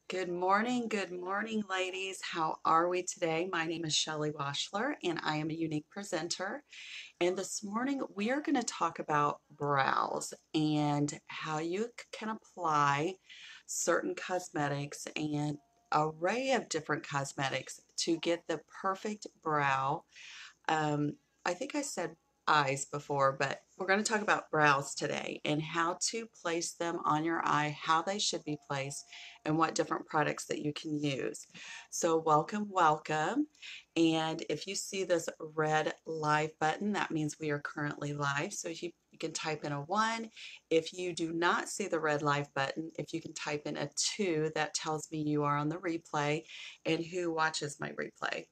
Good morning, ladies. How are we today? My name is Shelly Washler, and I am a unique presenter. And this morning, we are going to talk about brows and how you can apply certain cosmetics and array of different cosmetics to get the perfect brow. um, I think I said eyes before, but we're going to talk about brows today and how to place them on your eye, how they should be placed, and what different products that you can use. So welcome, welcome. And if you see this red live button, that means we are currently live. So you can type in a 1. If you do not see the red live button, if you can type in a 2, that tells me you are on the replay and who watches my replay.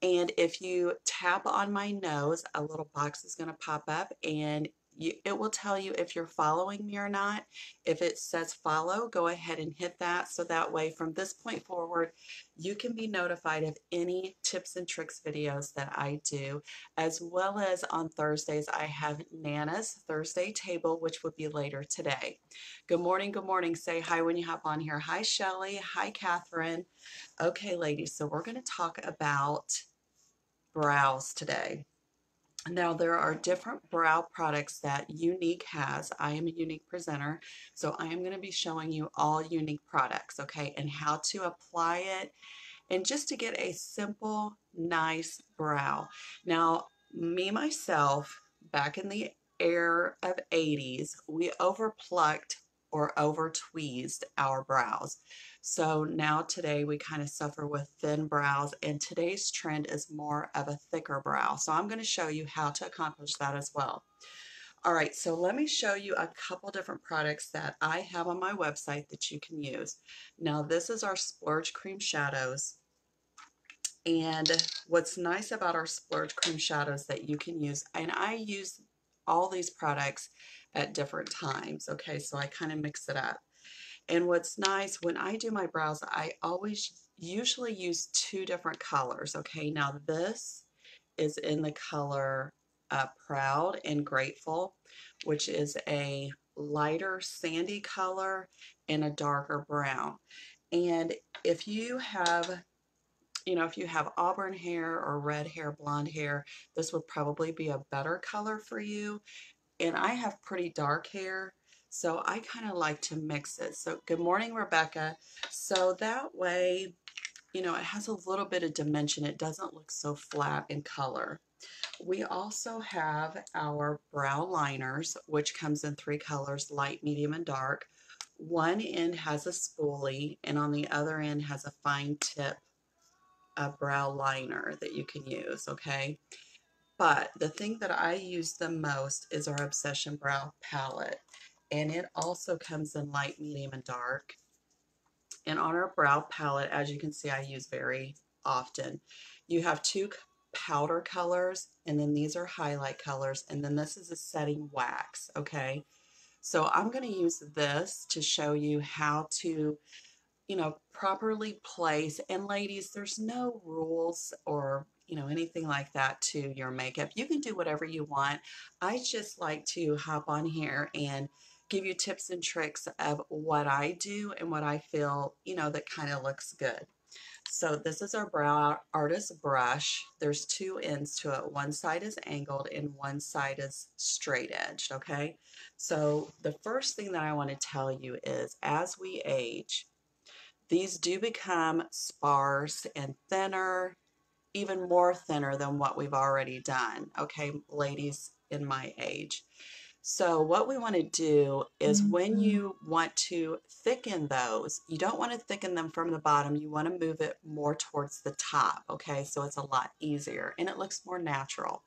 And if you tap on my nose, a little box is going to pop up and it will tell you if you're following me or not. If it says follow, go ahead and hit that. So that way, from this point forward, you can be notified of any tips and tricks videos that I do, as well as on Thursdays, I have Nana's Thursday table, which would be later today. Good morning. Good morning. Say hi when you hop on here. Hi, Shelly. Hi, Catherine. Okay, ladies, so we're going to talk about brows today. Now, there are different brow products that Unique has. I am a Unique presenter, so I am going to be showing you all Unique products, okay, and how to apply it and just to get a simple, nice brow. Now, me, myself, back in the era of 80s, we overplucked or over tweezed our brows. So now today we kind of suffer with thin brows, and today's trend is more of a thicker brow. So I'm going to show you how to accomplish that as well. All right, so let me show you a couple different products that I have on my website that you can use. Now, this is our Splurge Cream Shadows. And what's nice about our Splurge Cream Shadows that you can use, and I use all these products at different times, okay, so I kind of mix it up. And what's nice, when I do my brows, I always usually use two different colors, okay? Now this is in the color Proud and Grateful, which is a lighter sandy color and a darker brown. And if you have if you have auburn hair or red hair, blonde hair, this would probably be a better color for you. And I have pretty dark hair, so I kind of like to mix it. So good morning, Rebecca. So that way, it has a little bit of dimension. It doesn't look so flat in color. We also have our brow liners, which comes in 3 colors, light, medium, and dark. One end has a spoolie, and on the other end has a fine tip a brow liner that you can use, okay? But the thing that I use the most is our Obsession Brow Palette. And it also comes in light, medium, and dark. And on our brow palette, as you can see, I use very often. You have 2 powder colors, and then these are highlight colors, and then this is a setting wax, okay? So I'm going to use this to show you how to properly place. And ladies, there's no rules or, anything like that to your makeup. You can do whatever you want. I just like to hop on here and give you tips and tricks of what I do and what I feel, that kind of looks good. So this is our brow artist brush. There's 2 ends to it. One side is angled and one side is straight edged, okay? So the first thing that I want to tell you is as we age, these do become sparse and thinner, even more thinner than what we've already done, okay, ladies in my age. So what we want to do is when you want to thicken those, you don't want to thicken them from the bottom. You want to move it more towards the top, okay, so it's a lot easier and it looks more natural.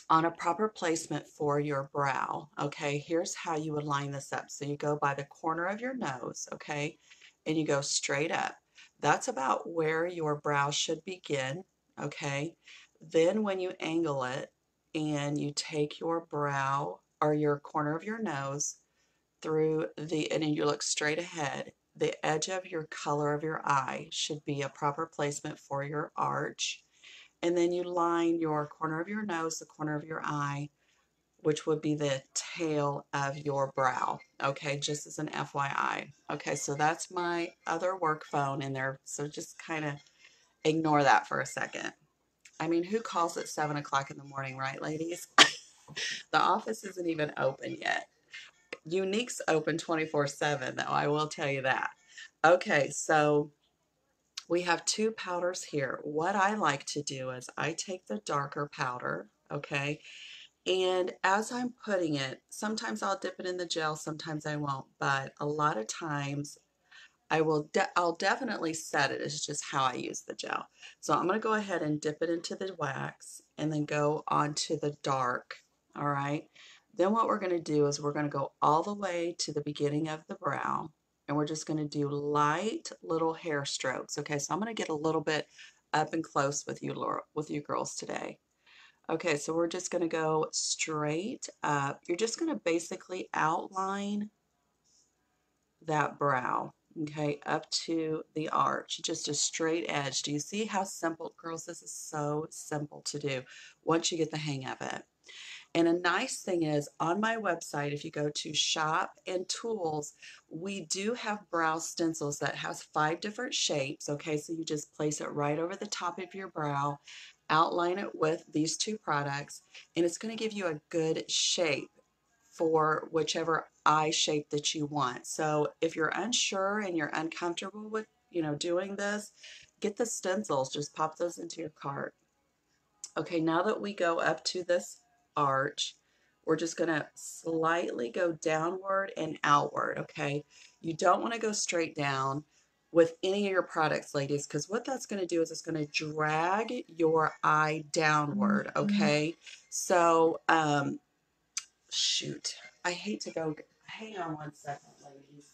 On a proper placement for your brow, okay, here's how you would line this up. So you go by the corner of your nose, okay, and you go straight up. That's about where your brow should begin, okay? Then when you angle it and you take your brow or your corner of your nose through and then you look straight ahead, the edge of your color of your eye should be a proper placement for your arch. And then you line your corner of your nose, the corner of your eye, which would be the tail of your brow. Okay, just as an FYI. Okay, so that's my other work phone in there. So just kind of ignore that for a second. I mean, who calls at 7 o'clock in the morning, right, ladies? The office isn't even open yet. Unique's open 24/7, though, I will tell you that. Okay, so we have two powders here. What I like to do is I take the darker powder, okay, and as I'm putting it, sometimes I'll dip it in the gel, sometimes I won't, but a lot of times I'll definitely set it. It's just how I use the gel. So I'm going to go ahead and dip it into the wax and then go onto the dark. All right. Then what we're going to do is we're going to go all the way to the beginning of the brow and we're just going to do light little hair strokes. Okay. So I'm going to get a little bit up and close with you girls today. Okay. So we're just going to go straight up. You're just going to basically outline that brow, okay, up to the arch, just a straight edge. Do you see how simple, girls? This is so simple to do once you get the hang of it. And a nice thing is on my website, if you go to shop and tools, we do have brow stencils that has 5 different shapes. Okay, so you just place it right over the top of your brow, outline it with these 2 products, and it's going to give you a good shape for whichever eye shape that you want. So if you're unsure and you're uncomfortable with, doing this, get the stencils, just pop those into your cart. Okay, now that we go up to this arch, we're just going to slightly go downward and outward, okay? You don't want to go straight down with any of your products, ladies, because what that's going to do is it's going to drag your eye downward, okay? So, shoot, I hate to go, hang on one second, ladies.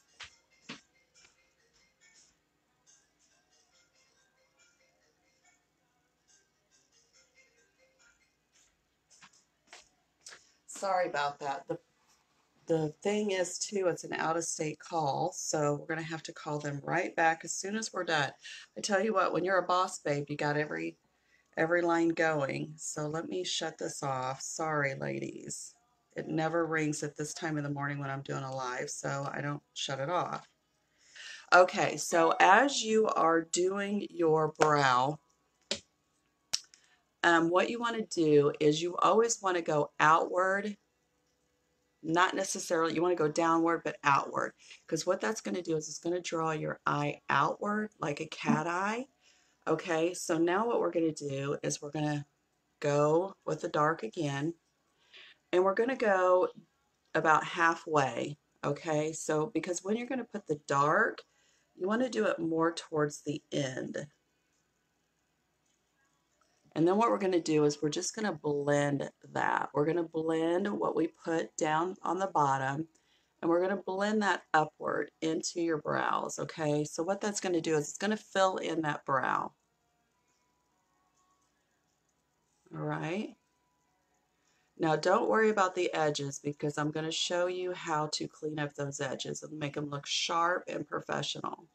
Sorry about that. The thing is, too, it's an out-of-state call, so we're going to have to call them right back as soon as we're done. I tell you what, when you're a boss babe, you got every line going. So let me shut this off. Sorry, ladies. It never rings at this time of the morning when I'm doing a live, so I don't shut it off. Okay, so as you are doing your brow, what you want to do is you always want to go outward. Not necessarily, you want to go downward, but outward. Because what that's going to do is it's going to draw your eye outward like a cat eye. Okay, so now what we're going to do is we're going to go with the dark again. And we're going to go about halfway. Okay, so because when you're going to put the dark, you want to do it more towards the end. And then what we're going to do is we're just going to blend that. We're going to blend what we put down on the bottom, and we're going to blend that upward into your brows, okay? So what that's going to do is it's going to fill in that brow. All right? Now don't worry about the edges because I'm going to show you how to clean up those edges and make them look sharp and professional.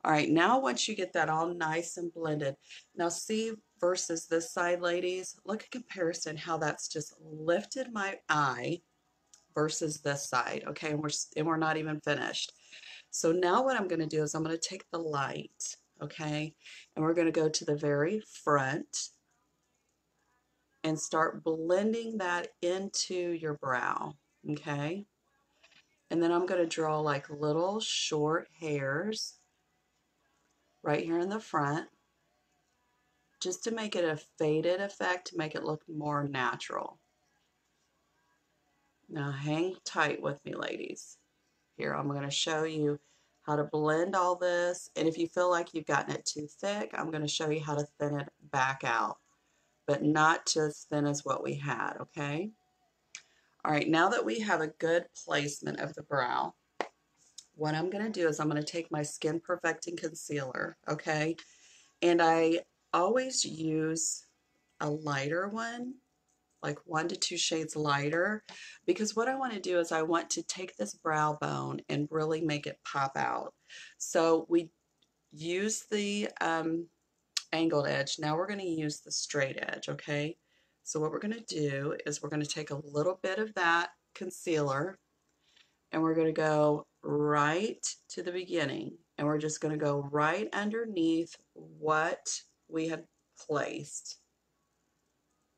All right, now once you get that all nice and blended, now see versus this side, ladies, look at comparison how that's just lifted my eye versus this side, okay, and we're not even finished. So now what I'm going to do is I'm going to take the light, okay, and we're going to go to the very front and start blending that into your brow, okay, and then I'm going to draw like little short hairs right here in the front, just to make it a faded effect, to make it look more natural. Now hang tight with me, ladies. Here, I'm going to show you how to blend all this, and if you feel like you've gotten it too thick, I'm going to show you how to thin it back out, but not as thin as what we had, okay? All right, now that we have a good placement of the brow, what I'm going to do is I'm going to take my Skin Perfecting Concealer, okay? And I always use a lighter one, like 1 to 2 shades lighter, because what I want to do is I want to take this brow bone and really make it pop out. So we use the angled edge. Now we're going to use the straight edge, okay? So what we're going to do is we're going to take a little bit of that concealer and we're going to go right to the beginning, and we're just going to go right underneath what we had placed.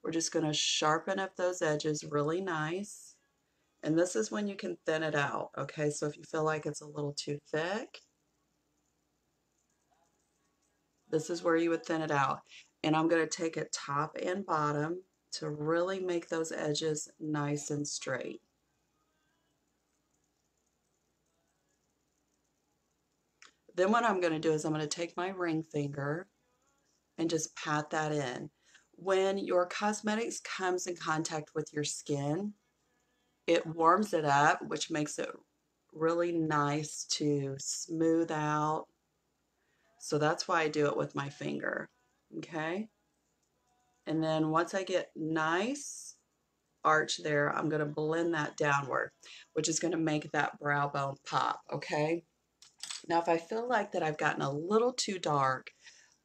We're just going to sharpen up those edges really nice. And this is when you can thin it out, okay? So if you feel like it's a little too thick, this is where you would thin it out. And I'm going to take it top and bottom to really make those edges nice and straight. Then what I'm going to do is I'm going to take my ring finger and just pat that in. When your cosmetics comes in contact with your skin, it warms it up, which makes it really nice to smooth out. So that's why I do it with my finger, okay? And then once I get nice arch there, I'm going to blend that downward, which is going to make that brow bone pop, okay? Now, if I feel like that I've gotten a little too dark,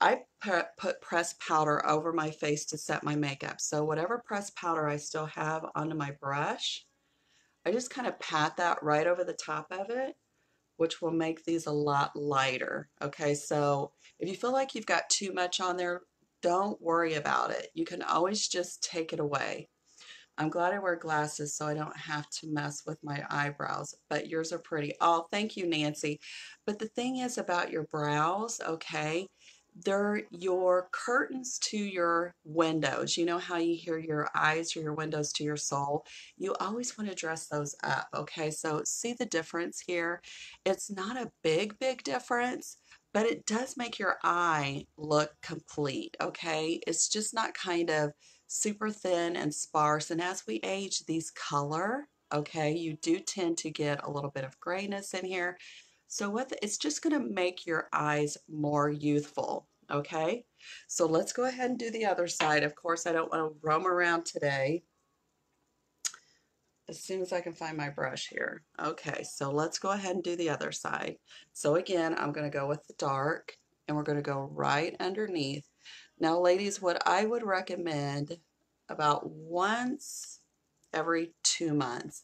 I put pressed powder over my face to set my makeup. So whatever pressed powder I still have onto my brush, I just kind of pat that right over the top of it, which will make these a lot lighter. Okay, so if you feel like you've got too much on there, don't worry about it. You can always just take it away. I'm glad I wear glasses so I don't have to mess with my eyebrows, but yours are pretty. Oh, thank you, Nancy. But the thing is about your brows, okay, they're your curtains to your windows. You know how you hear your eyes or your windows to your soul? You always want to dress those up, okay? So see the difference here? It's not a big, big difference, but it does make your eye look complete, okay? It's just not kind of super thin and sparse. And as we age, these color, okay, you do tend to get a little bit of grayness in here. So it's just going to make your eyes more youthful, okay? So let's go ahead and do the other side. Of course, I don't want to roam around today. As soon as I can find my brush here. Okay, so let's go ahead and do the other side. So again, I'm going to go with the dark, and we're going to go right underneath. Now, ladies, what I would recommend about once every 2 months,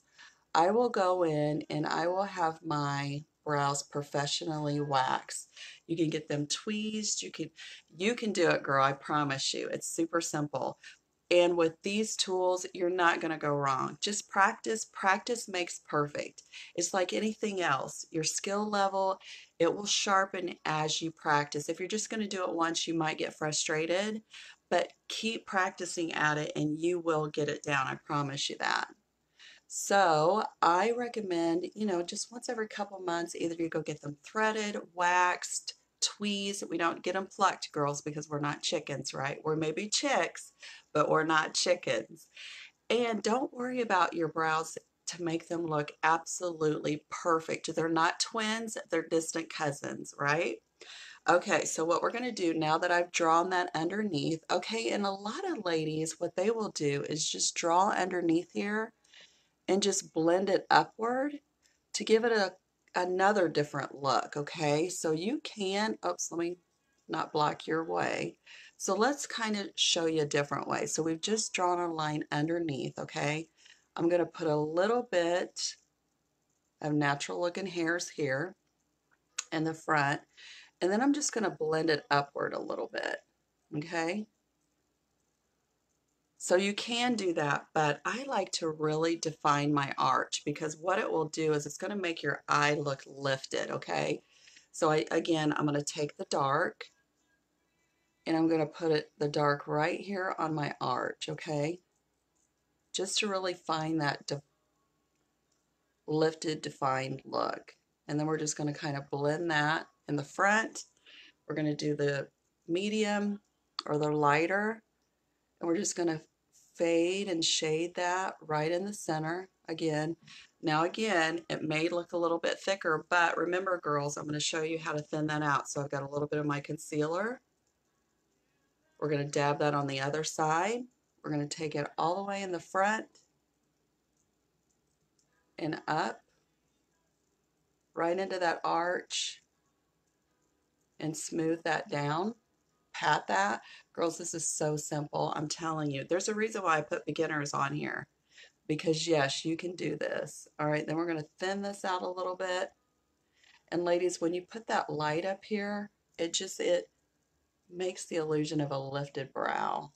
I will go in and I will have my brows professionally waxed. You can get them tweezed. You can do it, girl. I promise you. It's super simple. And with these tools, you're not going to go wrong. Just practice. Practice makes perfect. It's like anything else. Your skill level, it will sharpen as you practice. If you're just going to do it once, you might get frustrated, but keep practicing at it and you will get it down. I promise you that. So I recommend, just once every couple months, either you go get them threaded, waxed, tweezed. We don't get them plucked, girls, because we're not chickens, right? We're maybe chicks, but we're not chickens. And don't worry about your brows to make them look absolutely perfect. They're not twins, they're distant cousins, right? Okay, so what we're going to do now that I've drawn that underneath, okay, and a lot of ladies, what they will do is just draw underneath here and just blend it upward to give it another different look, okay? So you can, oops, let me not block your way. So let's kind of show you a different way. So we've just drawn a line underneath, okay? I'm going to put a little bit of natural looking hairs here in the front, and then I'm just going to blend it upward a little bit, okay? So you can do that, but I like to really define my arch because what it will do is it's going to make your eye look lifted, okay? So again, I'm going to take the dark and I'm going to put the dark right here on my arch, okay? Just to really find that lifted, defined look. And then we're just going to kind of blend that in the front. We're going to do the medium or the lighter, and we're just going to fade and shade that right in the center again. Now again, it may look a little bit thicker, but remember, girls, I'm going to show you how to thin that out. So I've got a little bit of my concealer. We're going to dab that on the other side. We're going to take it all the way in the front and up right into that arch and smooth that down. pat that. Girls, this is so simple. I'm telling you. There's a reason why I put beginners on here because yes, you can do this. All right, then we're going to thin this out a little bit. And ladies, when you put that light up here, it makes the illusion of a lifted brow.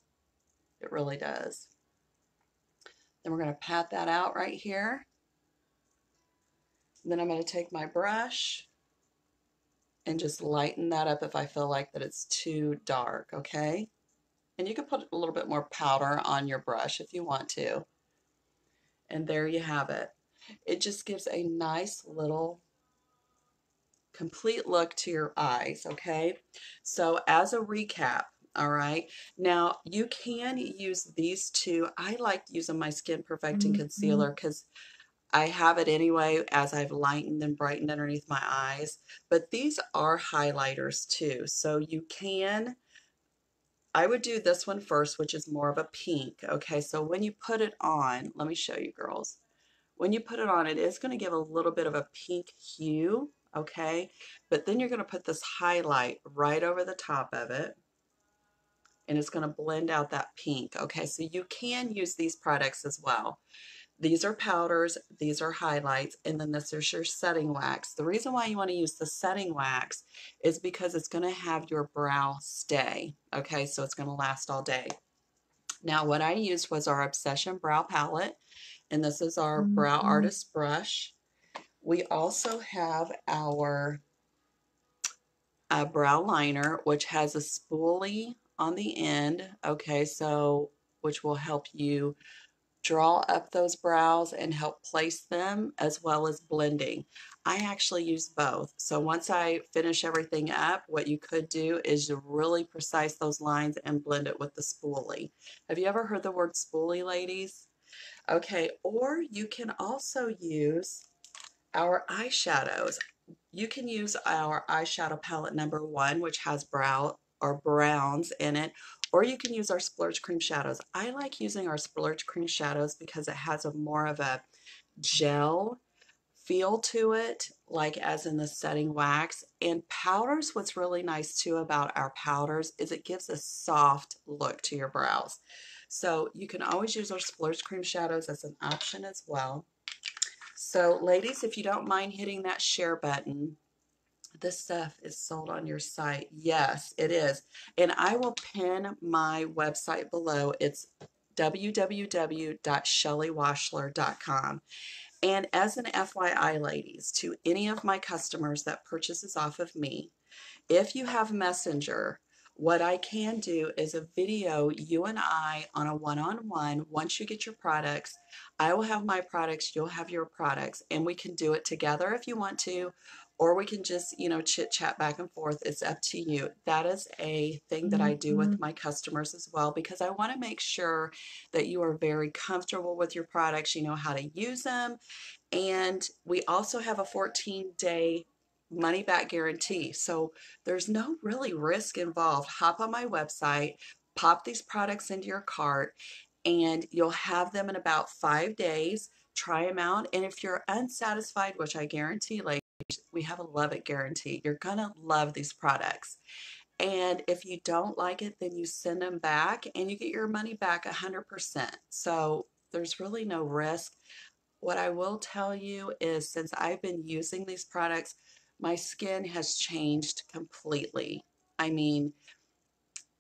It really does. Then we're going to pat that out right here. And then I'm going to take my brush and just lighten that up if I feel like that it's too dark, okay? And you can put a little bit more powder on your brush if you want to. And there you have it. It just gives a nice little complete look to your eyes, okay? So as a recap, all right, now you can use these two. I like using my Skin Perfecting Concealer because I have it anyway as I've lightened and brightened underneath my eyes, but these are highlighters too. So you can, I would do this one first, which is more of a pink. Okay, so when you put it on, let me show you girls. When you put it on, it is going to give a little bit of a pink hue, okay? But then you're going to put this highlight right over the top of it, and it's going to blend out that pink, okay? So you can use these products as well. These are powders, these are highlights, and then this is your setting wax. The reason why you want to use the setting wax is because it's going to have your brow stay, okay? So it's going to last all day. Now, what I used was our Obsession Brow Palette, and this is our Brow Artist brush. We also have our brow liner, which has a spoolie on the end, okay? So, which will help you draw up those brows and help place them as well as blending. I actually use both. So once I finish everything up, what you could do is you really precise those lines and blend it with the spoolie. Have you ever heard the word spoolie, ladies? Okay, or you can also use our eyeshadows. You can use our eyeshadow palette number 1, which has browns in it, or you can use our Splurge Cream Shadows. I like using our Splurge Cream Shadows because it has a more of a gel feel to it, like as in the setting wax. And powders, what's really nice too about our powders is it gives a soft look to your brows. So you can always use our Splurge Cream Shadows as an option as well. So ladies, if you don't mind hitting that share button, this stuff is sold on your site. Yes, it is. And I will pin my website below. It's www.shelleywashler.com. And as an FYI, ladies, to any of my customers that purchases off of me, if you have Messenger, what I can do is a video, you and I on a one-on-one. Once you get your products, I will have my products, you'll have your products, and we can do it together if you want to, or we can just, chit chat back and forth. It's up to you. That is a thing that I do with my customers as well, because I want to make sure that you are very comfortable with your products, you know how to use them. And we also have a 14-day money back guarantee. So there's no really risk involved. Hop on my website, pop these products into your cart, and you'll have them in about 5 days. Try them out. And if you're unsatisfied, which I guarantee, like we have a love it guarantee, you're going to love these products. And if you don't like it, then you send them back and you get your money back 100%. So there's really no risk. What I will tell you is since I've been using these products, my skin has changed completely. I mean,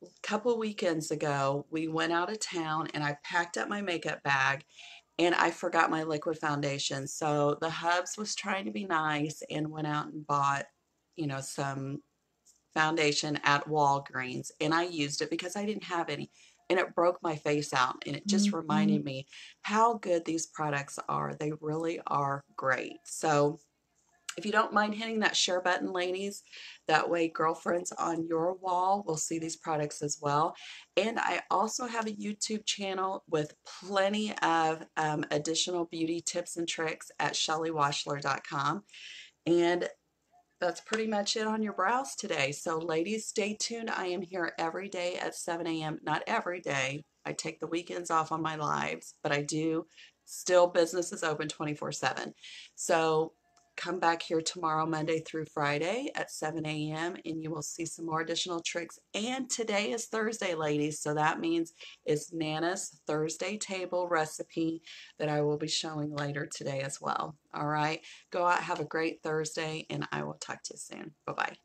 a couple weekends ago, we went out of town and I packed up my makeup bag and I forgot my liquid foundation. So the hubs was trying to be nice and went out and bought, some foundation at Walgreens, and I used it because I didn't have any, and it broke my face out, and it just reminded me how good these products are. They really are great. So if you don't mind hitting that share button, ladies, that way girlfriends on your wall will see these products as well. And I also have a YouTube channel with plenty of additional beauty tips and tricks at shelleywashler.com. And that's pretty much it on your brows today. So ladies, stay tuned. I am here every day at 7 a.m. Not every day. I take the weekends off on my lives, but I do still, business is open 24/7. So come back here tomorrow, Monday through Friday at 7 a.m. and you will see some more additional tricks. And today is Thursday, ladies, so that means it's Nana's Thursday table recipe that I will be showing later today as well. All right, go out, have a great Thursday, and I will talk to you soon. Bye-bye.